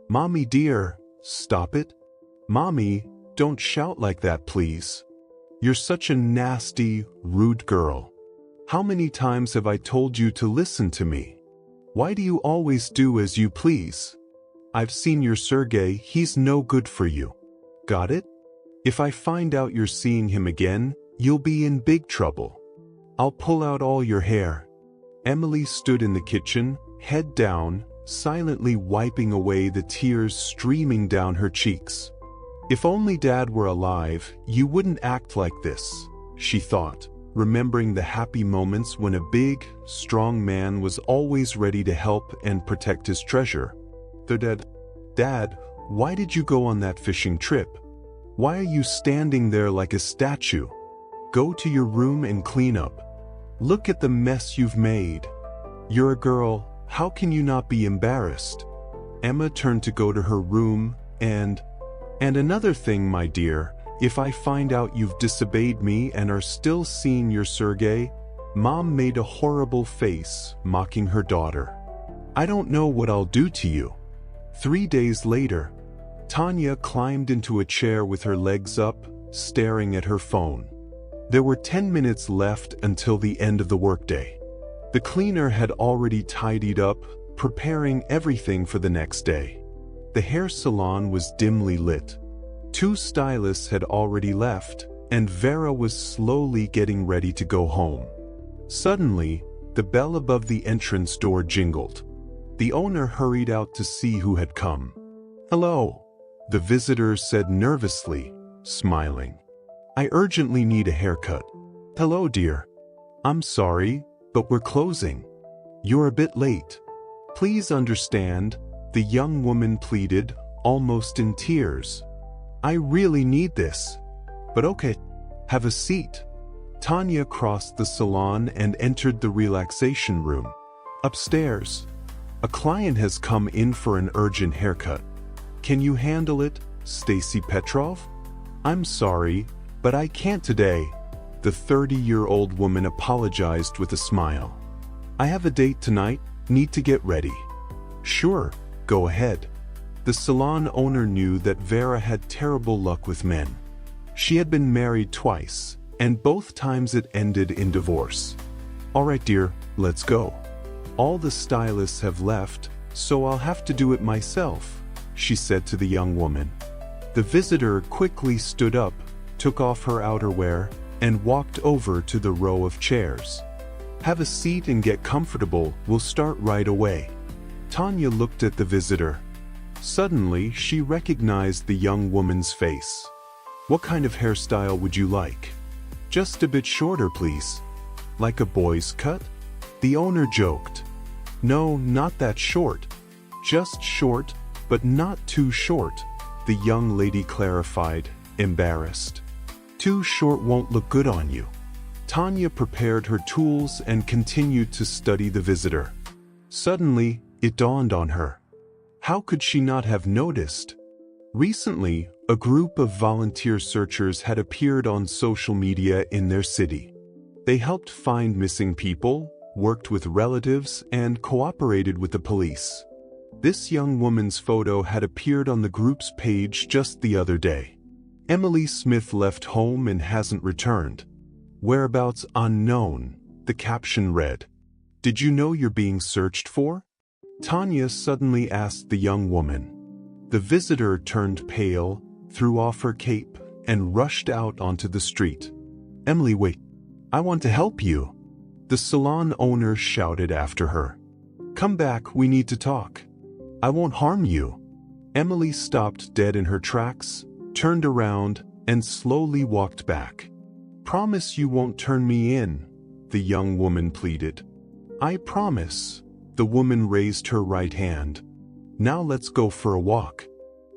Mommy dear, stop it. Mommy, don't shout like that please. You're such a nasty, rude girl. How many times have I told you to listen to me? Why do you always do as you please? I've seen your Sergey, he's no good for you. Got it? If I find out you're seeing him again, you'll be in big trouble. I'll pull out all your hair. Emily stood in the kitchen, head down, silently wiping away the tears streaming down her cheeks. If only Dad were alive, you wouldn't act like this, she thought, remembering the happy moments when a big, strong man was always ready to help and protect his treasure. Dad, why did you go on that fishing trip? Why are you standing there like a statue? Go to your room and clean up. Look at the mess you've made. You're a girl, how can you not be embarrassed? Emma turned to go to her room, and another thing, my dear, if I find out you've disobeyed me and are still seeing your Sergey, Mom made a horrible face, mocking her daughter. I don't know what I'll do to you. 3 days later, Tanya climbed into a chair with her legs up, staring at her phone. There were 10 minutes left until the end of the workday. The cleaner had already tidied up, preparing everything for the next day. The hair salon was dimly lit. 2 stylists had already left, and Vera was slowly getting ready to go home. Suddenly, the bell above the entrance door jingled. The owner hurried out to see who had come. Hello, the visitor said nervously, smiling. I urgently need a haircut. Hello, dear. I'm sorry, but we're closing. You're a bit late. Please understand, the young woman pleaded, almost in tears. I really need this. But okay, have a seat. Tanya crossed the salon and entered the relaxation room. Upstairs, a client has come in for an urgent haircut. Can you handle it, Stacy Petrov? I'm sorry, but I can't today, the 30-year-old woman apologized with a smile. I have a date tonight, need to get ready. Sure, go ahead. The salon owner knew that Vera had terrible luck with men. She had been married twice, and both times it ended in divorce. All right, dear, let's go. All the stylists have left, so I'll have to do it myself, she said to the young woman. The visitor quickly stood up, took off her outerwear, and walked over to the row of chairs. Have a seat and get comfortable, we'll start right away. Tanya looked at the visitor. Suddenly, she recognized the young woman's face. What kind of hairstyle would you like? Just a bit shorter, please. Like a boy's cut? The owner joked. No, not that short. Just short, but not too short, the young lady clarified, embarrassed. Too short won't look good on you. Tanya prepared her tools and continued to study the visitor. Suddenly, it dawned on her. How could she not have noticed? Recently, a group of volunteer searchers had appeared on social media in their city. They helped find missing people, worked with relatives, and cooperated with the police. This young woman's photo had appeared on the group's page just the other day. Emily Smith left home and hasn't returned. Whereabouts unknown, the caption read. Did you know you're being searched for? Tanya suddenly asked the young woman. The visitor turned pale, threw off her cape, and rushed out onto the street. Emily, wait. I want to help you. The salon owner shouted after her. Come back, we need to talk. I won't harm you. Emily stopped dead in her tracks, turned around, and slowly walked back. Promise you won't turn me in, the young woman pleaded. I promise. The woman raised her right hand. Now let's go for a walk.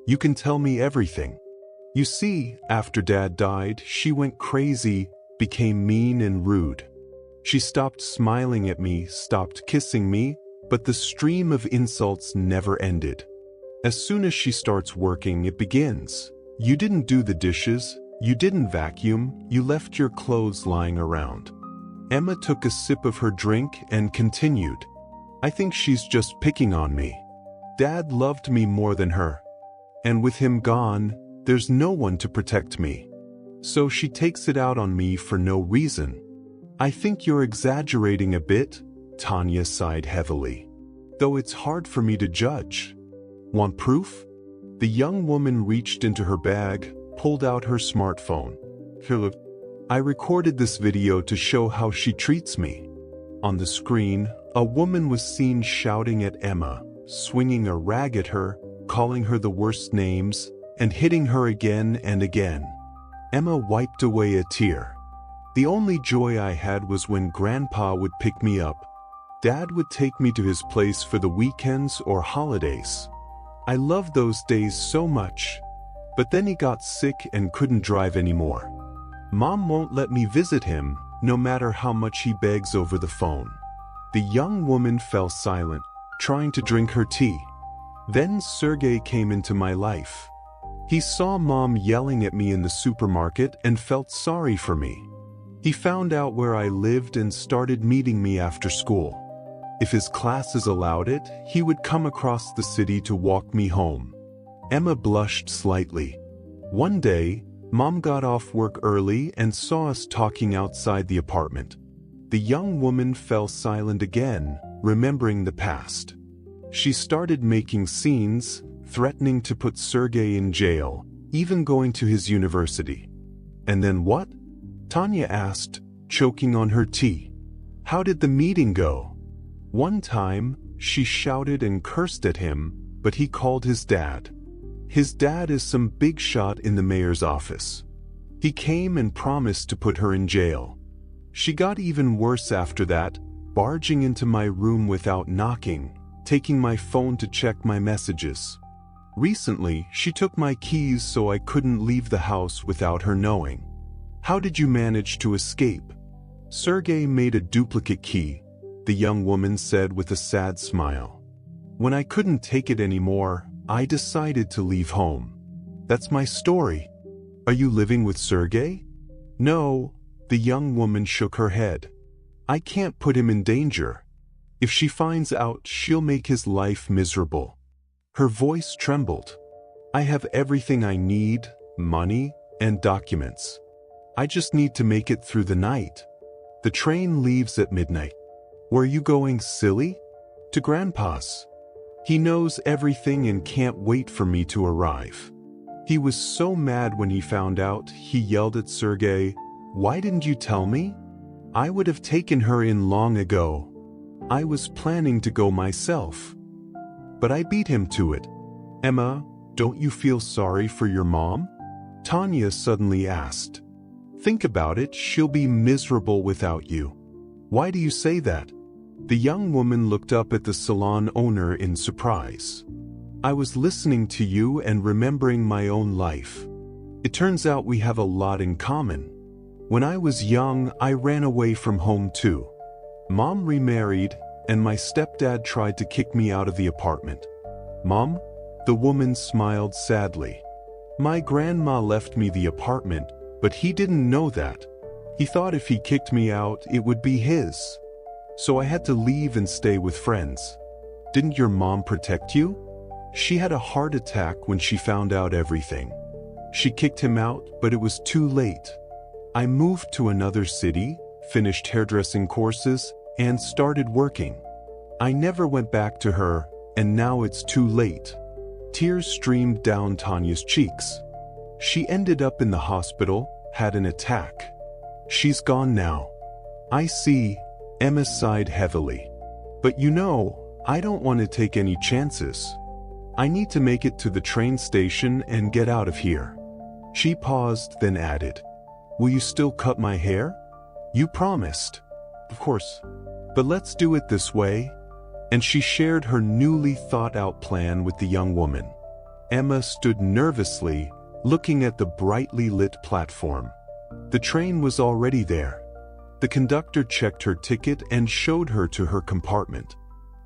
You can tell me everything. You see, after Dad died, she went crazy, became mean and rude. She stopped smiling at me, stopped kissing me, but the stream of insults never ended. As soon as she starts working, it begins. You didn't do the dishes, you didn't vacuum, you left your clothes lying around. Emma took a sip of her drink and continued. I think she's just picking on me. Dad loved me more than her. And with him gone, there's no one to protect me. So she takes it out on me for no reason. I think you're exaggerating a bit, Tanya sighed heavily. Though it's hard for me to judge. Want proof? The young woman reached into her bag, pulled out her smartphone. Here, look. I recorded this video to show how she treats me. On the screen, a woman was seen shouting at Emma, swinging a rag at her, calling her the worst names, and hitting her again and again. Emma wiped away a tear. The only joy I had was when Grandpa would pick me up. Dad would take me to his place for the weekends or holidays. I loved those days so much. But then he got sick and couldn't drive anymore. Mom won't let me visit him, no matter how much he begs over the phone. The young woman fell silent, trying to drink her tea. Then Sergey came into my life. He saw Mom yelling at me in the supermarket and felt sorry for me. He found out where I lived and started meeting me after school. If his classes allowed it, he would come across the city to walk me home. Emma blushed slightly. One day, Mom got off work early and saw us talking outside the apartment. The young woman fell silent again, remembering the past. She started making scenes, threatening to put Sergey in jail, even going to his university. And then what? Tanya asked, choking on her tea. How did the meeting go? One time, she shouted and cursed at him, but he called his dad. His dad is some big shot in the mayor's office. He came and promised to put her in jail. She got even worse after that, barging into my room without knocking, taking my phone to check my messages. Recently, she took my keys so I couldn't leave the house without her knowing. How did you manage to escape? Sergey made a duplicate key, the young woman said with a sad smile. When I couldn't take it anymore, I decided to leave home. That's my story. Are you living with Sergey? No, the young woman shook her head. I can't put him in danger. If she finds out, she'll make his life miserable. Her voice trembled. I have everything I need, money, and documents. I just need to make it through the night. The train leaves at midnight. Where are you going, silly? To Grandpa's. He knows everything and can't wait for me to arrive. He was so mad when he found out, he yelled at Sergey, "Why didn't you tell me? I would have taken her in long ago. I was planning to go myself." But I beat him to it. Emma, don't you feel sorry for your mom? Tanya suddenly asked. Think about it, she'll be miserable without you. Why do you say that? The young woman looked up at the salon owner in surprise. I was listening to you and remembering my own life. It turns out we have a lot in common. When I was young, I ran away from home too. Mom remarried, and my stepdad tried to kick me out of the apartment. Mom? The woman smiled sadly. My grandma left me the apartment, but he didn't know that. He thought if he kicked me out, it would be his. So I had to leave and stay with friends. Didn't your mom protect you? She had a heart attack when she found out everything. She kicked him out, but it was too late. I moved to another city, finished hairdressing courses, and started working. I never went back to her, and now it's too late. Tears streamed down Tanya's cheeks. She ended up in the hospital, had an attack. She's gone now. I see. Emma sighed heavily. But you know, I don't want to take any chances. I need to make it to the train station and get out of here. She paused, then added, Will you still cut my hair? You promised. Of course. But let's do it this way. And she shared her newly thought-out plan with the young woman. Emma stood nervously, looking at the brightly lit platform. The train was already there. The conductor checked her ticket and showed her to her compartment.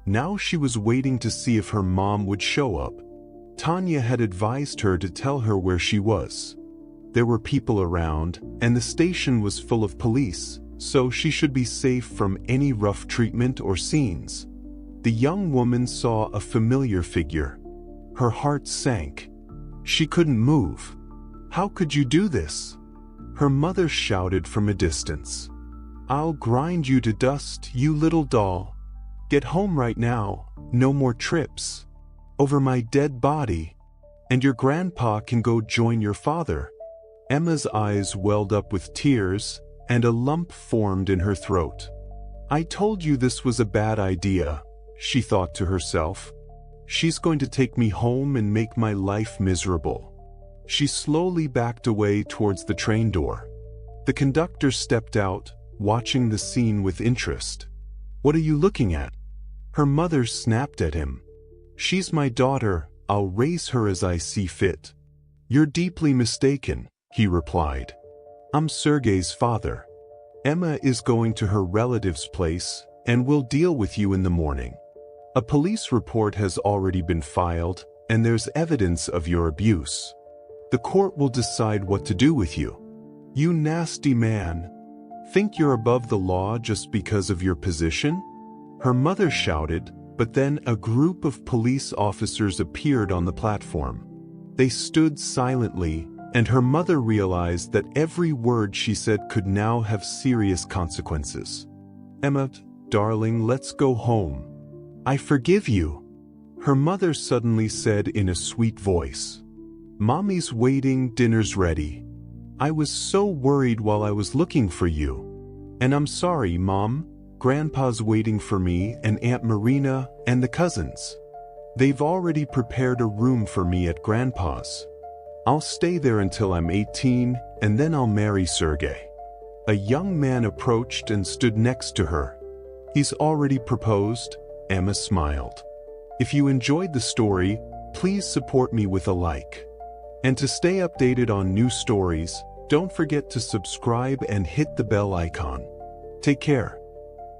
Now she was waiting to see if her mom would show up. Tanya had advised her to tell her where she was. There were people around, and the station was full of police, so she should be safe from any rough treatment or scenes. The young woman saw a familiar figure. Her heart sank. She couldn't move. "How could you do this?" Her mother shouted from a distance. "I'll grind you to dust, you little doll. Get home right now, no more trips. Over my dead body. And your grandpa can go join your father." Emma's eyes welled up with tears, and a lump formed in her throat. "I told you this was a bad idea," she thought to herself. "She's going to take me home and make my life miserable." She slowly backed away towards the train door. The conductor stepped out, watching the scene with interest. "What are you looking at?" Her mother snapped at him. "She's my daughter, I'll raise her as I see fit." "You're deeply mistaken," he replied. "I'm Sergey's father. Emma is going to her relative's place, and will deal with you in the morning. A police report has already been filed, and there's evidence of your abuse. The court will decide what to do with you." "You nasty man. Think you're above the law just because of your position?" Her mother shouted, but then a group of police officers appeared on the platform. They stood silently, and her mother realized that every word she said could now have serious consequences. "Emma, darling, let's go home. I forgive you," her mother suddenly said in a sweet voice. "Mommy's waiting, dinner's ready. I was so worried while I was looking for you. And I'm sorry, Mom. Grandpa's waiting for me and Aunt Marina and the cousins. They've already prepared a room for me at Grandpa's. I'll stay there until I'm 18, and then I'll marry Sergey." A young man approached and stood next to her. "He's already proposed?" Emma smiled. If you enjoyed the story, please support me with a like. And to stay updated on new stories, don't forget to subscribe and hit the bell icon. Take care.